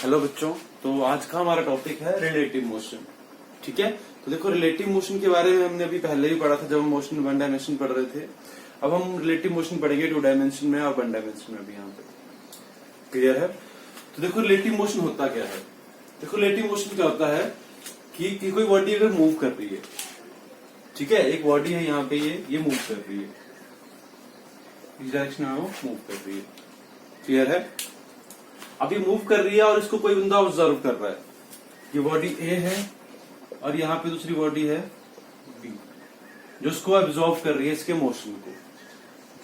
Hello बच्चों, तो आज का हमारा टॉपिक है रिलेटिव मोशन। ठीक है, तो देखो रिलेटिव मोशन के बारे में हमने अभी पहले ही पढ़ा था जब हम मोशन वन डायमेंशन पढ़ रहे थे। अब हम रिलेटिव मोशन पढ़ेंगे टू डायमेंशन में और वन डायमेंशन में भी। यहाँ पे क्लियर है? तो देखो रिलेटिव मोशन होता क्या है। देखो रिलेटिव मोशन क्या होता है कि कोई बॉडी अगर मूव कर रही है, ठीक है, एक बॉडी है यहाँ पे, ये मूव कर रही है, इस डायरेक्शन में वो मूव कर रही है। क्लियर है? अब ये मूव कर रही है और इसको कोई बंदा ऑब्जर्व कर रहा है। ये बॉडी ए है और यहाँ पे दूसरी बॉडी है बी, जो इसको एब्जॉर्व कर रही है इसके मोशन को।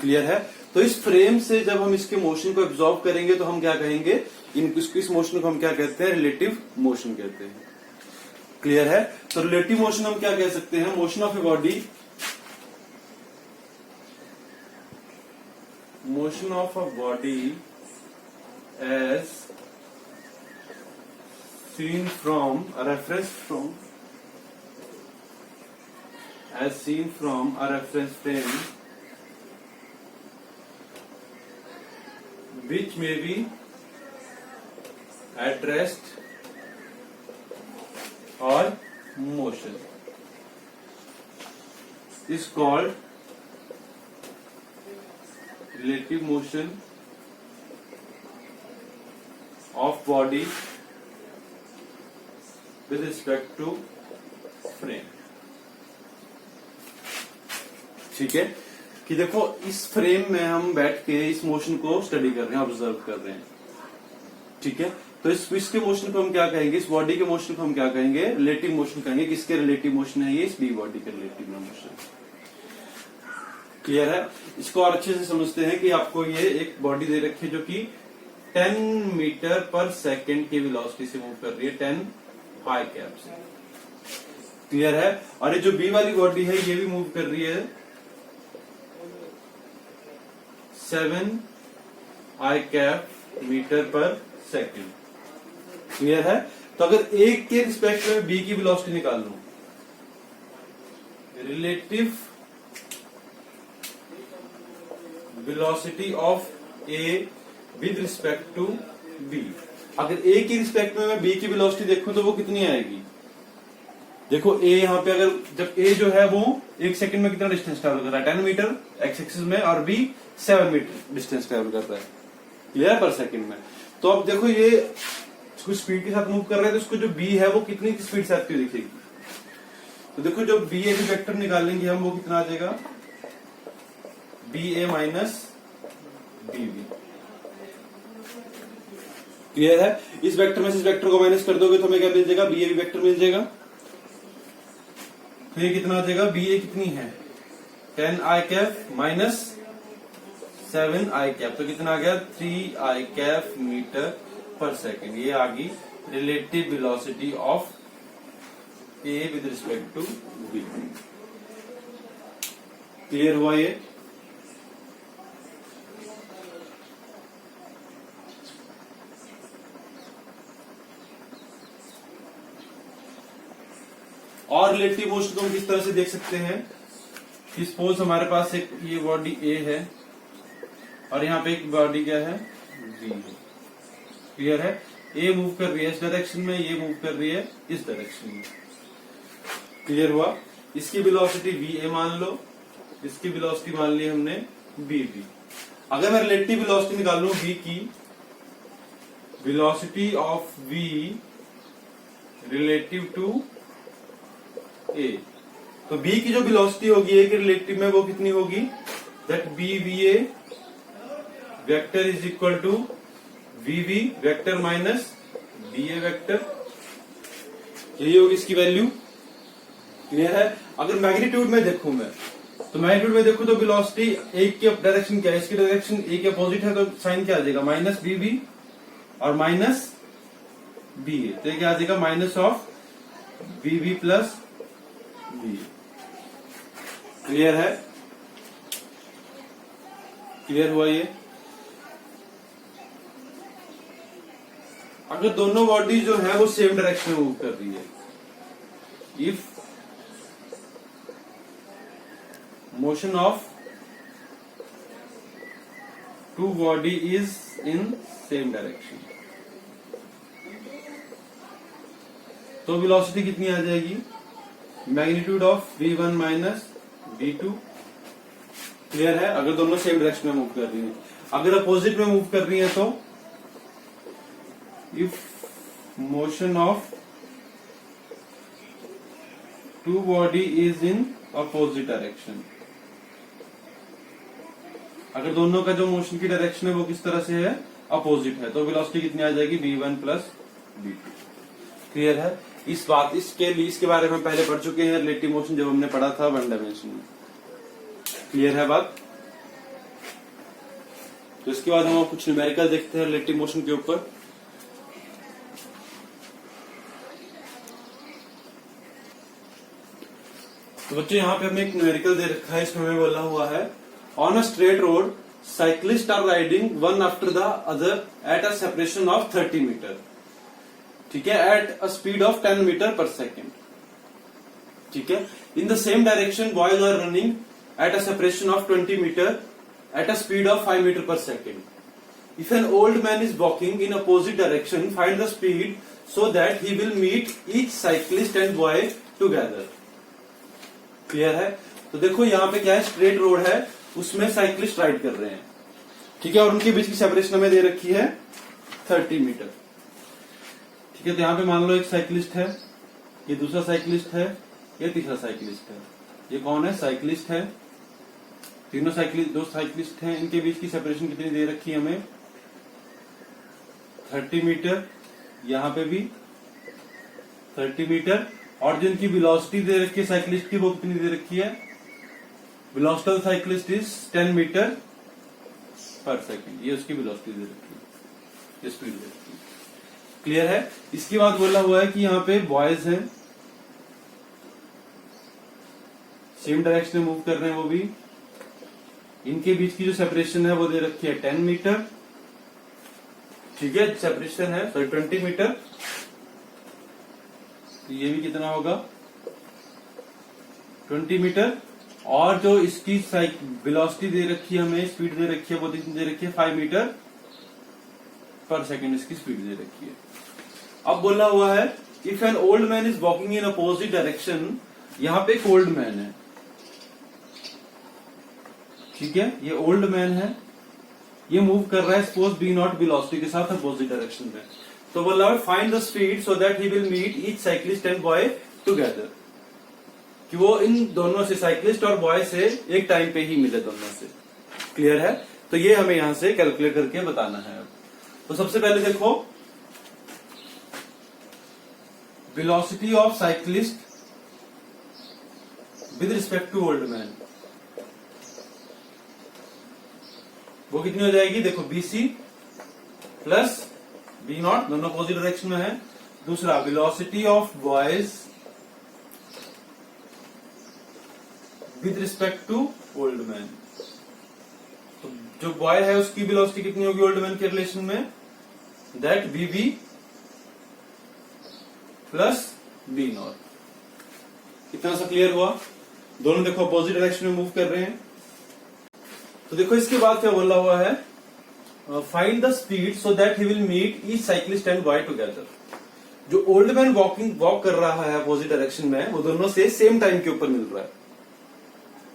क्लियर है? तो इस फ्रेम से जब हम इसके मोशन को एब्जॉर्व करेंगे तो हम क्या कहेंगे, इस मोशन को हम क्या कहते हैं, रिलेटिव मोशन कहते हैं। क्लियर है? तो रिलेटिव मोशन हम क्या कह सकते हैं, motion of a body, motion of a body as seen from a reference frame which may be at rest or motion is called relative motion of body with respect to frame। ठीक है कि देखो इस frame में हम बैठ के इस मोशन को स्टडी कर रहे हैं, ऑब्जर्व कर रहे हैं। ठीक है, तो इसके मोशन को हम क्या कहेंगे, इस बॉडी के मोशन को हम क्या कहेंगे, रिलेटिव मोशन कहेंगे। किसके रिलेटिव मोशन है ये, इस बी बॉडी के रिलेटिव मोशन। क्लियर है? इसको और अच्छे से समझते हैं कि आपको ये एक बॉडी दे रखी है जो कि 10 मीटर पर सेकेंड की वेलोसिटी से मूव कर रही है, 10 पाई कैप से। क्लियर है? और ये जो बी वाली बॉडी है ये भी मूव कर रही है 7 I cap metre per second. Clear है? तो अगर एक के रिस्पेक्ट में बी की वेलोसिटी निकाल लूं, relative velocity of A with respect to B, अगर ए की रिस्पेक्ट में मैं बी की वेलोसिटी देखूं तो वो कितनी आएगी। देखो ए यहाँ पे अगर जब ए जो है वो 1 सेकंड में कितना डिस्टेंस ट्रेवल कर रहा है, 10 मीटर एक्स एक्सिस में, और बी 7 मीटर डिस्टेंस ट्रेवल कर रहा है। क्लियर? पर सेकंड में। तो अब देखो ये इसको स्पीड के साथ मूव कर रहे हैं, तो इसको जो बी है वो कितनी स्पीड से आती हुई दिखेगी। तो देखो जो बी ए की वेक्टर निकालेंगे हम, वो कितना आ जाएगा, बी ए माइनस बी बी। क्लियर है? इस वेक्टर में से इस वेक्टर को माइनस कर दोगे तो हमें क्या मिल जाएगा, बी ए भी वेक्टर मिल जाएगा। तो ये कितना आ जाएगा, बी ए कितनी है, 10 I cap minus 7 I cap, तो कितना आ गया, 3 I cap metre per second. ये आ गई relative velocity of A with respect to B. Clear हुआ ये? और रिलेटिव मोशन को हम किस तरह से देख सकते हैं कि सपोज हमारे पास एक ये बॉडी ए है और यहाँ पे एक बॉडी क्या है, बी है। क्लियर है? ए मूव कर रही है इस डायरेक्शन में, ये मूव कर रही है इस डायरेक्शन में। क्लियर हुआ? इसकी वेलोसिटी वी ए मान लो, इसकी वेलोसिटी मान ली हमने बी बी। अगर मैं रिलेटिव वेलोसिटी निकालूं बी की, velocity of V relative to A, तो बी की जो वेलोसिटी होगी ए के रिलेटिव में वो कितनी होगी, that B V A vector is equal to V V vector minus B A vector. यही होगी इसकी वैल्यू। क्लियर है? अगर मैग्नीट्यूड में देखूं मैं, तो मैग्नीट्यूड में देखूं तो वेलोसिटी एक की डायरेक्शन क्या है, इसकी डायरेक्शन ए के अपोजिट है, तो साइन क्या आ जाएगा, माइनस बी बी और माइनस बी ए। तो क्या आ जाएगा, minus of B B plus B. Clear है? क्लियर हुआ ये? अगर दोनों बॉडी जो है वो सेम डायरेक्शन में मूव कर रही है, if motion of two body is in same direction. तो वेलोसिटी कितनी आ जाएगी, magnitude of v1 minus v2। Clear है। अगर दोनों सेम डायरेक्शन में मूव कर रही है, अगर अपोजिट में मूव कर रही है तो if motion of two body is in opposite direction, अगर दोनों का जो मोशन की डायरेक्शन है वो किस तरह से है, अपोजिट है, तो वेलोसिटी कितनी आ जाएगी, v1 प्लस v2। क्लियर है। इसके बारे में पहले पढ़ चुके हैं, रिलेटिव मोशन जब हमने पढ़ा था वन डायमेंशन में। क्लियर है बात। तो इसके बाद हम कुछ न्यूमेरिकल देखते हैं रिलेटिव मोशन के ऊपर। तो बच्चों यहाँ पे हमने एक न्यूमेरिकल दे रखा है, इसमें हमें बोला हुआ है on a straight road cyclist are riding one after the other at a separation of 30 metre. ठीक है, at a speed of 10 metre per second. ठीक है, in the same direction boys are running at a separation of 20 metre at a speed of 5 metre per second. If an old man is walking in opposite direction find the speed so that he will meet each cyclist and boy together. Clear है। तो देखो यहाँ पे क्या है, straight road है, उसमें cyclist ride कर रहे हैं। ठीक है, और उनके बीच की सेपरेशन हमें दे रखी है 30 मीटर। ठीक है, तो यहाँ पे मान लो एक साइक्लिस्ट है, ये दूसरा साइक्लिस्ट है, ये तीसरा साइक्लिस्ट है। ये कौन है, साइक्लिस्ट है। तीनों साइक्लिस्ट, दो साइक्लिस्ट हैं, इनके बीच की सेपरेशन कितनी दे रखी है हमें, 30 मीटर। यहाँ पे भी 30 मीटर। और जो इनकी वेलोसिटी दे रखी है साइक्लिस्ट की, वो कितनी दे रखी है, velocity of cyclist is 10 metre per second. ये उसकी वेलोसिटी दे रखी है, ये स्पीड दे रखी है। क्लियर है। इसके बाद बोला हुआ है कि यहाँ पे बॉयज हैं, सेम डायरेक्शन में मूव कर रहे हैं वो भी। इनके बीच की जो सेपरेशन है वो दे रखी है 10 मीटर। ठीक है, सेपरेशन है 20 मीटर। तो ये भी कितना होगा, 20 मीटर। और जो इसकी वेलोसिटी दे रखी है हमें, स्पीड दे रखी है, वो दे रखी है 5 मीटर पर सेकेंड, इसकी स्पीड दे रखी है। अब बोला हुआ है if an old man is walking in opposite direction, यहाँ पे एक ओल्ड मैन है। ठीक है, ये ओल्ड मैन है, ये मूव कर रहा है सपोज v0 वेलोसिटी के साथ अपोजिट डायरेक्शन में। तो बोला find the speed so that he will meet each cyclist and boy together, कि वो इन दोनों से, साइक्लिस्ट और बॉय से एक टाइम पे ही मिले दोनों से। क्लियर है। तो ये हमें यहां से कैलकुलेट करके बताना है। तो सबसे पहले देखो, velocity of cyclist with respect to old man, वो कितनी हो जाएगी, देखो BC प्लस v0, दोनों अपोजिट डायरेक्शन में है। दूसरा velocity of boys with respect to old man, तो जो बॉय है उसकी वेलोसिटी कितनी होगी ओल्ड मैन के रिलेशन में, दैट VB प्लस v0। कितना सा क्लियर हुआ। दोनों देखो अपोजिट डायरेक्शन में मूव कर रहे हैं। तो देखो इसके बाद क्या बोला हुआ है, find the speed so that he will meet each cyclist and boy together. जो ओल्ड मैन वॉक कर रहा है अपोजिट डायरेक्शन में, वो दोनों से सेम टाइम के ऊपर मिल रहा है।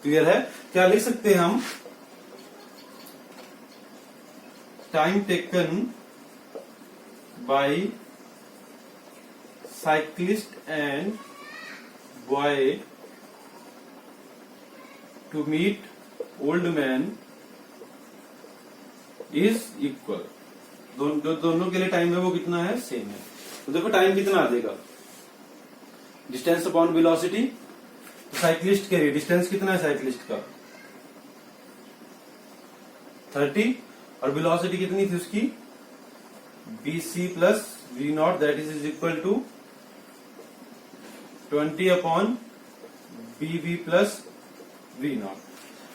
क्लियर है। क्या लिख सकते हैं हम, time taken by cyclist and boy to meet old man is equal. दोनों के लिए टाइम है वो कितना है, सेम है। तो देखो टाइम कितना आ जाएगा, डिस्टेंस अपॉन वेलोसिटी। तो साइक्लिस्ट के लिए डिस्टेंस कितना है साइक्लिस्ट का, 30, और वेलोसिटी कितनी थी उसकी, BC plus v0, that is equal to 20 upon BB plus v0।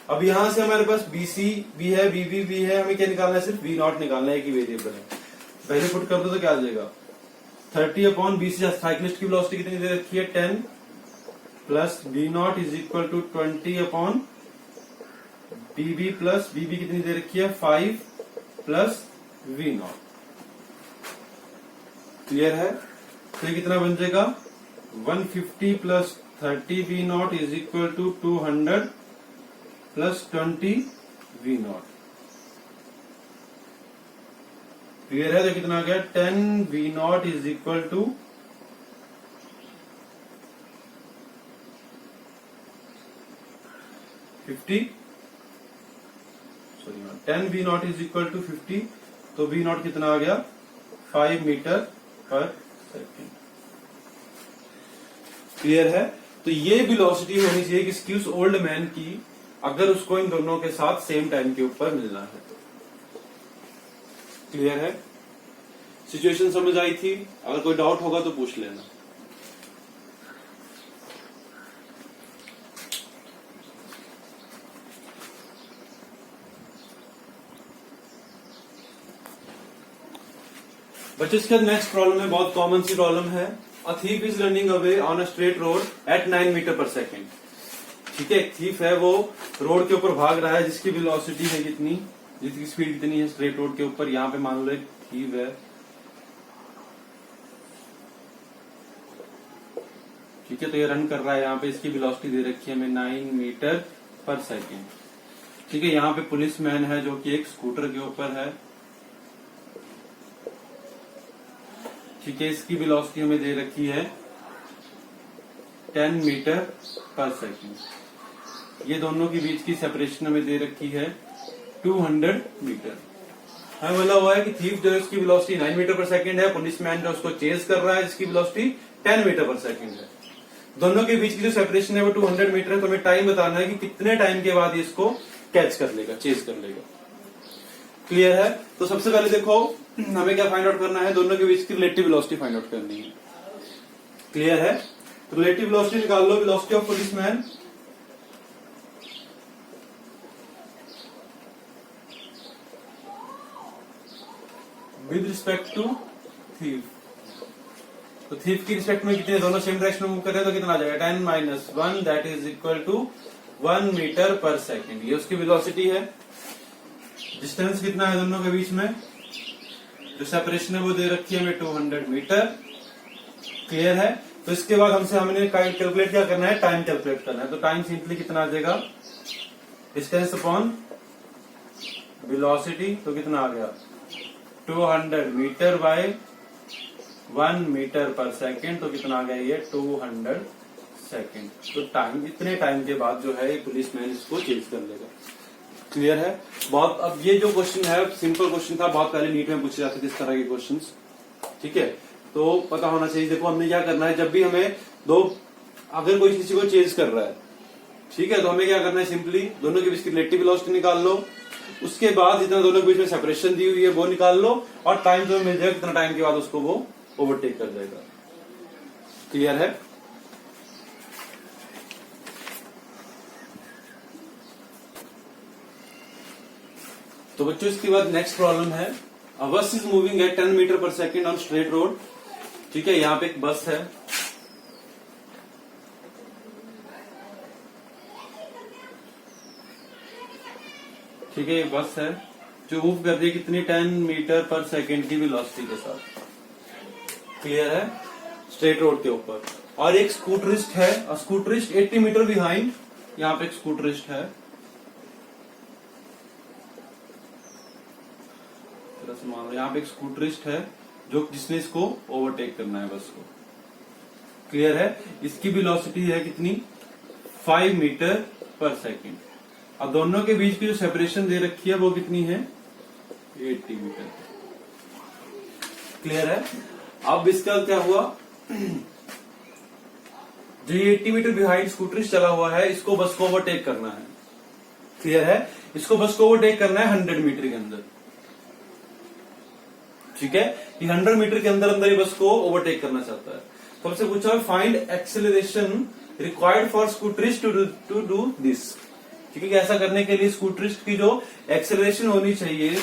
अब यहां से हमारे पास BC भी है, BB भी है, हमें क्या निकालना है, सिर्फ v0 निकालना है, एक ही वेरिएबल है। पहले पुट कर दो तो क्या आ जाएगा, 30 अपॉन BC, साइक्लिस्ट की वेलोसिटी कितनी दे रखी है 10, plus v0 is equal to 20 upon BB plus BB कितनी दे रखी है 5 प्लस v0। क्लियर है। तो ये कितना बन जाएगा, 150 plus 30 V naught is equal to 200 plus 20 V naught. Clear है? तो कितना आ गया? 10 V naught is equal to 50, sorry 10 V naught is equal to 50। तो वी नॉट कितना आ गया? 5 मीटर पर सेकेंड। क्लियर है? तो ये वेलोसिटी होनी चाहिए किसकी? उस ओल्ड मैन की, अगर उसको इन दोनों के साथ सेम टाइम के ऊपर मिलना है तो। क्लियर है? सिचुएशन समझ आई थी? अगर कोई डाउट होगा तो पूछ लेना। बच्चों इसके बाद नेक्स्ट प्रॉब्लम है, बहुत कॉमन सी प्रॉब्लम है। A thief is running away on a straight road at 9 metre per second. ठीक है, थीफ है वो रोड के ऊपर भाग रहा है, जिसकी वेलोसिटी है कितनी, जिसकी स्पीड कितनी है स्ट्रेट रोड के ऊपर। यहाँ पे मान लो एक थीफ है, ठीक है, तो ये रन कर रहा है। यहाँ पे इसकी वेलोसिटी दे रखी है हमें 9 मीटर पर सेकेंड। ठीक है, यहाँ पे पुलिस मैन है जो कि एक स्कूटर के ऊपर है। ठीक है, इसकी वेलोसिटी हमें दे रखी है 10 मीटर पर सेकेंड। ये दोनों के बीच की सेपरेशन हमें दे रखी है 200 मीटर। हमें बोला हुआ है कि थीफ जो है उसकी वेलोसिटी 9 मीटर पर सेकेंड है, पुलिसमैन जो उसको चेज कर रहा है इसकी वेलोसिटी 10 मीटर पर सेकेंड है। दोनों के बीच की जो सेपरेशन है वो 200 मीटर है। तो हमें टाइम बताना है कि कितने टाइम के बाद इसको कैच कर लेगा, चेज कर लेगा। क्लियर है? तो सबसे पहले देखो हमें क्या फाइंड आउट करना है, दोनों के बीच की रिलेटिव वेलोसिटी फाइंड आउट करनी है। क्लियर है? तो रिलेटिव वेलोसिटी निकाल लो, velocity of policeman with respect to thief. तो थीफ की रिस्पेक्ट में कितने, दोनों सेम डायरेक्शन में मूव कर रहे हैं, तो कितना आ जाएगा 10 minus 1 that is equal to 1 metre per second. ये उसकी वेलोसिटी है। डिस्टेंस कितना है दोनों के बीच में, जो सेपरेशन है वो दे रखी है हमें 200 मीटर। क्लियर है? तो इसके बाद हमने कैलकुलेट क्या करना है, टाइम कैलकुलेट करना है। तो टाइम सिंपली कितना आ जाएगा, डिस्टेंस अपॉन वेलोसिटी। तो कितना आ गया 200 metre by 1 metre per second. तो कितना आ गया ये 200 सेकेंड। तो टाइम, इतने टाइम के बाद जो है पुलिस मैन इसको चेज कर लेगा। क्लियर है? बहुत, अब ये जो क्वेश्चन है सिंपल क्वेश्चन था, बहुत पहले नीट में पूछे जाते थे इस तरह के क्वेश्चंस। ठीक है, तो पता होना चाहिए। देखो हमने क्या करना है, जब भी हमें अगर कोई किसी को चेज कर रहा है, ठीक है, तो हमें क्या करना है, सिंपली दोनों के बीच की रिलेटिव वेलोसिटी निकाल लो। उसके बाद जितना दोनों के बीच में सेपरेशन दी हुई है वो निकाल लो, और टाइम तुम्हें मिल जाएगा कितना टाइम के बाद उसको वो ओवरटेक कर जाएगा। क्लियर है? तो बच्चों इसके बाद नेक्स्ट प्रॉब्लम है, अ बस is moving at 10 metre per second on straight road. ठीक है, यहाँ पे एक बस है, ठीक है, ये बस है जो मूव कर रही है कितनी 10 मीटर पर सेकेंड की वेलोसिटी के साथ। क्लियर है? स्ट्रेट रोड के ऊपर। और एक स्कूटरिस्ट है, स्कूटरिस्ट 80 मीटर बिहाइंड। यहाँ पे एक स्कूटरिस्ट है, मान लो यहाँ पे एक स्कूटरिस्ट है जिसने इसको ओवरटेक करना है बस को। क्लियर है? इसकी वेलोसिटी है कितनी 5 मीटर पर सेकेंड। अब दोनों के बीच की जो सेपरेशन दे रखी है वो कितनी है 80 मीटर। क्लियर है? अब इसका क्या हुआ, जो ये 80 मीटर बिहाइंड स्कूटरिस्ट चला हुआ है, इसको बस को ओवरटेक करना है। क्लियर है? इसको बस को ओवरटेक करना है 100 मीटर के अंदर। ठीक है, ये 100 मीटर के अंदर अंदर ही बस को ओवरटेक करना चाहता है। तो हमसे पूछा है find acceleration required for scooterist to do this. ठीक है, ऐसा करने के लिए स्कूटरिस्ट की जो एक्सेलरेशन होनी चाहिए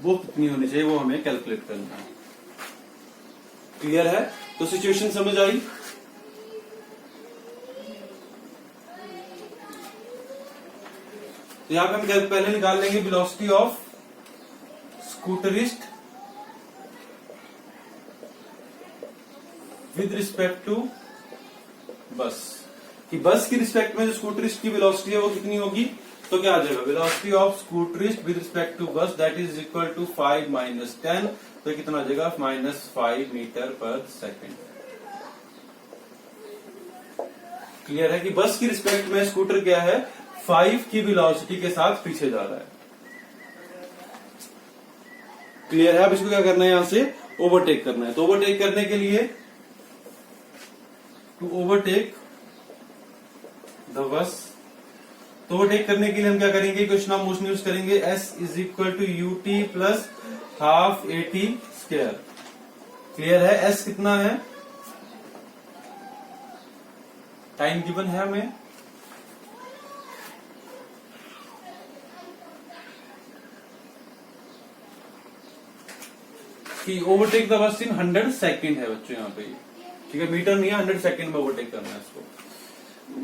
वो कितनी होनी चाहिए, वो हमें कैलकुलेट करना है। क्लियर है? तो सिचुएशन समझ आई? तो यहां पे हम पहले निकाल लेंगे velocity of scooterist with respect to bus, कि बस की रिस्पेक्ट में जो स्कूटरिस्ट की वेलोसिटी है वो कितनी होगी, तो क्या आ जाएगा, velocity of scooterist with respect to bus that is equal to 5 minus 10, तो ये कितना आ जाएगा, -5 मीटर पर सेकेंड। क्लियर है कि बस की रिस्पेक्ट में स्कूटर क्या है, 5 की वेलोसिटी के साथ पीछे जा रहा है। क्लियर है। अब इसको क्या करना है, यहां से ओवरटेक करना है। तो ओवरटेक करने के लिए, टू ओवरटेक द बस, तो ओवरटेक करने के लिए हम क्या करेंगे, क्वेश्चन ऑफ मोशन यूज करेंगे, s is equal to ut plus half at square. Clear है। s कितना है, टाइम गिवन है हमें, कि overtake the bus in 100 second है बच्चों यहाँ पे, ठीक है, मीटर नहीं है, 100 सेकेंड में ओवरटेक करना है इसको।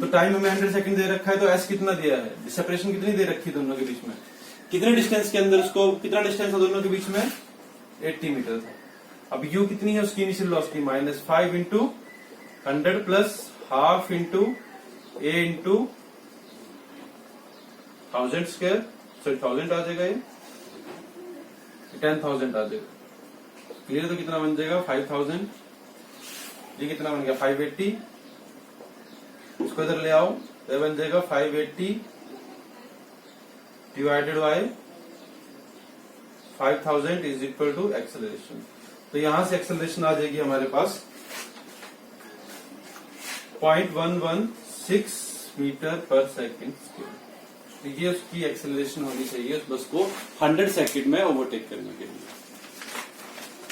तो टाइम हमें 100 सेकेंड दे रखा है, तो एस कितना दिया है, सेपरेशन कितनी दे रखी है दोनों के बीच में, कितने डिस्टेंस के अंदर उसको, कितना डिस्टेंस था दोनों के बीच में, 80 मीटर था। अब यू कितनी है उसकी initial velocity, -5 into 100 plus half into a into 1000 square, sorry 1000 आ जाएगा, ये 10,000 आ जाएगा। क्लियर। तो कितना बन जाएगा, 5000, ये कितना बन गया, 580, इसको इधर ले आओ, तो बन जाएगा 580 divided by 5000 is equal to acceleration. तो यहां से एक्सेलरेशन आ जाएगी हमारे पास 0.116 मीटर पर सेकेंड। ये उसकी एक्सेलरेशन होनी चाहिए उस बस को 100 सेकेंड में ओवरटेक करने के लिए।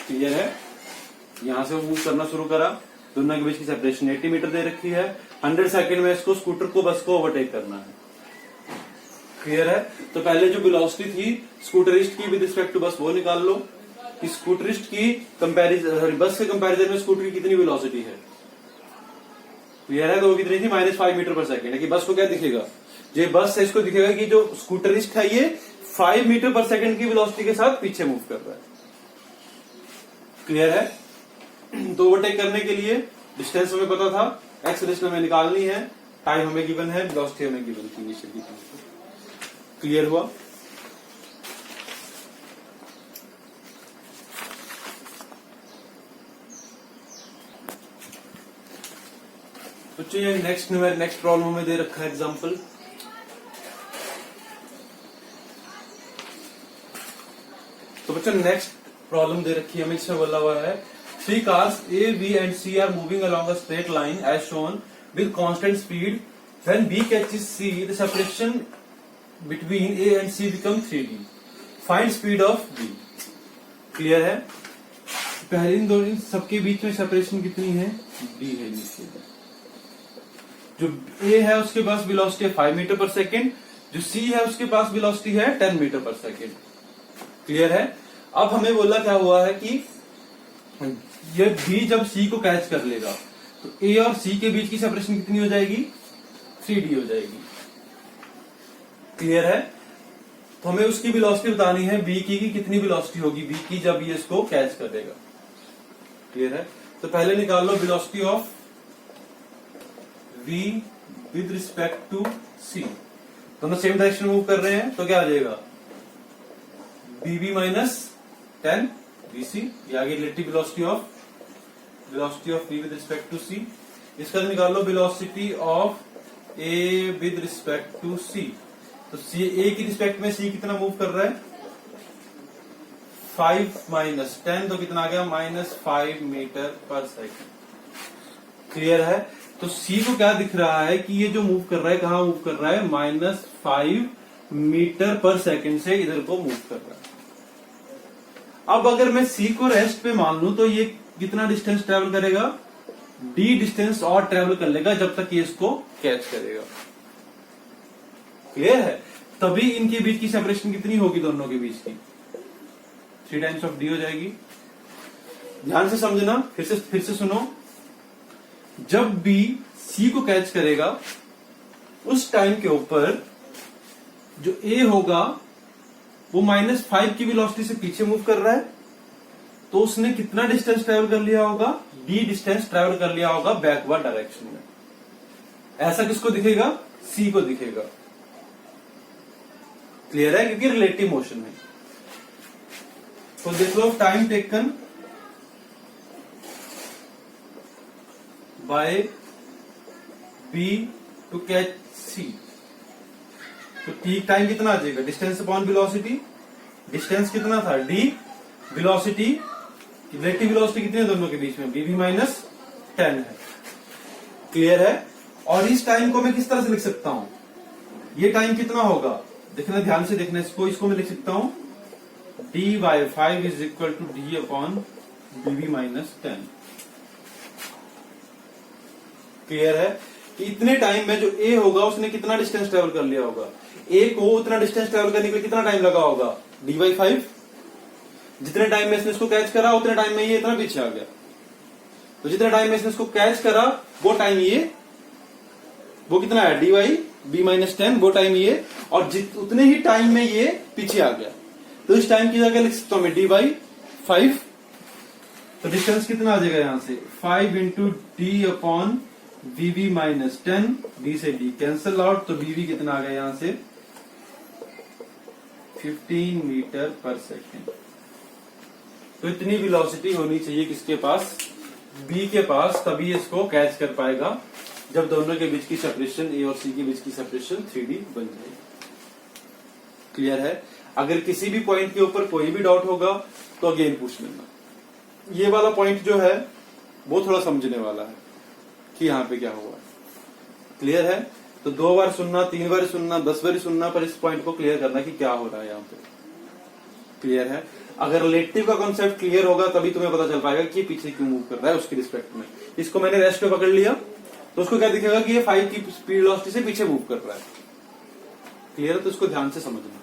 क्लियर है। यहां से वो मूव करना शुरू करा, दोनों के बीच की सेपरेशन 80 मीटर दे रखी है, 100 सेकेंड में इसको स्कूटर को, बस को ओवरटेक करना है। क्लियर है। तो पहले जो वेलोसिटी थी स्कूटरिस्ट की विद रिस्पेक्ट टू बस, वो निकाल लो कि स्कूटरिस्ट की कंपैरिजन, बस के कंपैरिजन में स्कूटर की कितनी वेलोसिटी है। क्लियर है। तो वो कितनी थी, -5 मीटर पर सेकेंड है। कि बस को क्या दिखेगा, ये बस है, इसको दिखेगा कि जो स्कूटरिस्ट है ये 5 मीटर पर सेकेंड की वेलोसिटी के साथ पीछे मूव कर रहा है। क्लियर है। तो ओवरटेक करने के लिए डिस्टेंस हमें पता था, एक्सेलरेशन हमें निकालनी है, टाइम हमें गिवन है, वेलोसिटी हमें गिवन थी इनिशियली। क्लियर हुआ। बच्चों ये नेक्स्ट प्रॉब्लम में दे रखा है एग्जांपल। तो बच्चों नेक्स्ट प्रॉब्लम दे रखी है हमें, इसमें बोला हुआ है 3 cars A, B and C are moving along a straight line as shown with constant speed. When B catches C, the separation between A and C become 3D. Find speed of B. Clear है। पहले इन सबके बीच में separation कितनी है, D है नीचे। जो A है उसके पास वेलोसिटी है 5 मीटर पर सेकेंड, जो C है उसके पास वेलोसिटी है 10 मीटर पर सेकेंड। क्लियर है। अब हमें बोला क्या हुआ है कि ये B जब C को कैच कर लेगा तो A और C के बीच की सेपरेशन कितनी हो जाएगी, 3D हो जाएगी। क्लियर है। तो हमें उसकी वेलोसिटी बतानी है B की कि कितनी वेलोसिटी होगी B की जब ये इसको कैच करेगा। क्लियर है। तो पहले निकाल लो velocity of V with respect to C। दोनों सेम डायरेक्शन मूव कर रहे हैं, तो क्या आ जाएगा, BB माइनस 10 BC। ये आगे relative velocity of V with respect to C। इसका निकाल लो velocity of A with respect to C। तो A की रिस्पेक्ट में C कितना मूव कर रहा है, 5 माइनस 10, तो कितना आ गया, -5 मीटर पर सेकेंड। क्लियर है। तो C को क्या दिख रहा है कि ये जो मूव कर रहा है, कहां मूव कर रहा है, -5 मीटर पर सेकेंड से इधर को मूव कर रहा है। अब अगर मैं C को रेस्ट पे मान लूं तो ये कितना डिस्टेंस ट्रेवल करेगा, D डिस्टेंस और ट्रेवल कर लेगा जब तक ये इसको कैच करेगा। क्लियर है। तभी इनके बीच की सेपरेशन कितनी होगी, दोनों के बीच की 3 टाइम्स ऑफ D हो जाएगी। ध्यान से समझना, फिर से सुनो। जब B C को कैच करेगा उस टाइम के ऊपर जो A होगा वो -5 की वेलोसिटी से पीछे मूव कर रहा है, तो उसने कितना डिस्टेंस ट्रेवल कर लिया होगा, d डिस्टेंस ट्रेवल कर लिया होगा बैकवर्ड डायरेक्शन में। ऐसा किसको दिखेगा, c को दिखेगा। क्लियर है, क्योंकि रिलेटिव मोशन है। तो देख लो time taken by b to catch c, तो t टाइम कितना आ जाएगा, डिस्टेंस अपॉन वेलोसिटी। डिस्टेंस कितना था d, वेलोसिटी, रिलेटिव वेलोसिटी कितनी है दोनों के बीच में, bv माइनस 10 है। क्लियर है। और इस टाइम को मैं किस तरह से लिख सकता हूं, ये टाइम कितना होगा, देखना ध्यान से देखना इसको मैं लिख सकता हूं d/5 is equal to d upon bv minus 10। Clear है कि इतने टाइम में जो a होगा उसने कितना डिस्टेंस ट्रेवल कर लिया होगा, a को उतना डिस्टेंस ट्रेवल करने के लिए कितना टाइम लगा होगा, d/5। जितने टाइम में इसने इसको कैच करा उतने टाइम में ये इतना पीछे आ गया, तो जितने टाइम में इसने इसको कैच करा वो टाइम ये, वो कितना है d/b माइनस 10, वो टाइम ये, और उतने ही टाइम में ये पीछे आ गया। तो इस टाइम की जगह लिख सकता हूं मैं d/5। तो डिस्टेंस कितना आ जाएगा यहां से, 5 into D upon bv minus 10, d से d कैंसल आउट, तो bv कितना आ गया यहां से 15 मीटर पर सेकेंड। तो इतनी वेलोसिटी होनी चाहिए किसके पास, b के पास, तभी इसको कैच कर पाएगा जब दोनों के बीच की सेपरेशन a और c के बीच की सेपरेशन 3d बन जाएगी। क्लियर है। अगर किसी भी पॉइंट के ऊपर कोई भी डाउट होगा तो अगेन पूछ लेना। ये वाला पॉइंट जो है वो थोड़ा समझने वाला है कि यहाँ पे क्या हुआ। क्लियर है। तो 2 बार सुनना, 3 बार सुनना, 10 बार सुनना, पर इस पॉइंट को क्लियर करना कि क्या हो रहा है यहाँ पे। क्लियर है। अगर रिलेटिव का कॉन्सेप्ट क्लियर होगा तभी तुम्हें पता चल पाएगा कि पीछे क्यों मूव कर रहा है उसकी रिस्पेक्ट में। इसको मैंने रेस्ट पे पकड़ लिया तो उसको क्या दिखेगा कि ये 5 की स्पीड वेलोसिटी से पीछे मूव कर रहा है। क्लियर है। तो इसको ध्यान से समझना।